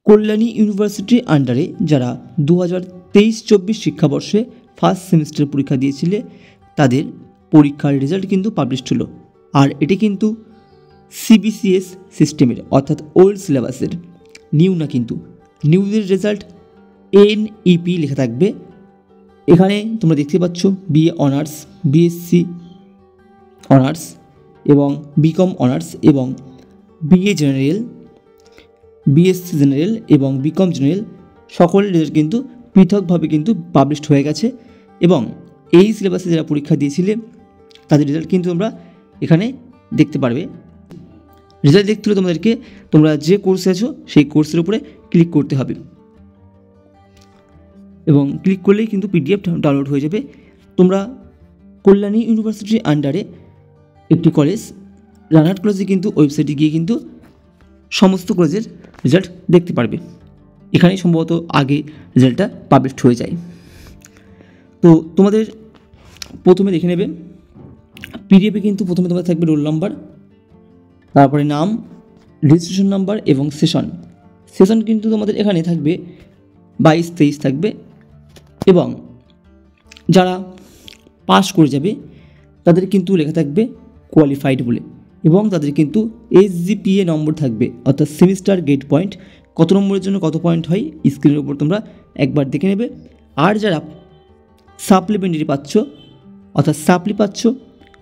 কল্যাণী ইউনিভার্সিটির আন্ডারে যারা 2023-24 শিক্ষাবর্ষে ফার্স্ট সেমিস্টার পরীক্ষা দিয়েছিলে তাদের পরীক্ষার রেজাল্ট কিন্তু পাবলিশ হলো। আর এটি কিন্তু সিবিসিএস সিস্টেমের অর্থাৎ ওল্ড সিলেবাসের, নিউ না, কিন্তু নিউদের রেজাল্ট NEP লেখা থাকবে। এখানে তোমরা দেখতে পাচ্ছ BA অনার্স, BSc অনার্স এবং BCom অনার্স এবং BA জেনারেল, BSc জেনারেল এবং BCom জেনারেল সকলের রেজাল্ট কিন্তু পৃথকভাবে কিন্তু পাবলিশড হয়ে গেছে। এবং এই সিলেবাসে যারা পরীক্ষা দিয়েছিলে তাদের রেজাল্ট কিন্তু তোমরা এখানে দেখতে পারবে। রেজাল্ট দেখতে হলে তোমাদেরকে তোমরা যে কোর্সে আছো সেই কোর্সের উপরে ক্লিক করতে হবে এবং ক্লিক করলেই কিন্তু PDF ডাউনলোড হয়ে যাবে। তোমরা কল্যাণী ইউনিভার্সিটির আন্ডারে একটি কলেজ রানাঘাট কলেজে কিন্তু ওয়েবসাইটে গিয়ে কিন্তু সমস্ত কলেজের রেজাল্ট দেখতে পারবে। এখানেই সম্ভবত আগে রেজাল্টটা পাবলিশড হয়ে যায়। তো তোমাদের প্রথমে দেখে নেবে PDF-এ কিন্তু প্রথমে তোমাদের থাকবে রোল নাম্বার, তারপরে নাম, রেজিস্ট্রেশন নাম্বার এবং সেশন কিন্তু তোমাদের এখানে থাকবে 22-23 থাকবে। এবং যারা পাস করে যাবে তাদের কিন্তু লেখা থাকবে কোয়ালিফাইড বলে, এবং তাদের কিন্তু SGPA নম্বর থাকবে, অর্থাৎ সেমিস্টার গেট পয়েন্ট, কত নম্বরের জন্য কত পয়েন্ট হয় স্ক্রিনের উপর তোমরা একবার দেখে নেবে। আর যারা সাপ্লিমেন্টারি পাচ্ছ, অর্থাৎ সাপ্লি পাচ্ছ,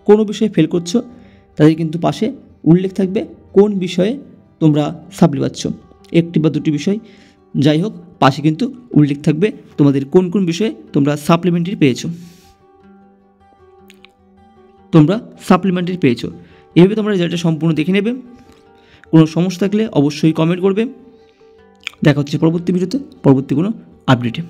কোনো বিষয়ে ফেল করছো, তাদের কিন্তু পাশে উল্লেখ থাকবে কোন বিষয়ে তোমরা সাপ্লি পাচ্ছ, একটি বা দুটি বিষয়, যাই হোক পাশে কিন্তু উল্লেখ থাকবে তোমাদের কোন কোন বিষয়ে তোমরা সাপ্লিমেন্টারি পেয়েছো। এভাবে তোমরা রেজাল্টটা সম্পূর্ণ দেখে নেবে। কোনো সমস্যা থাকলে অবশ্যই কমেন্ট করবে। দেখা হচ্ছে পরবর্তী ভিডিওতে, পরবর্তী কোনো আপডেটে।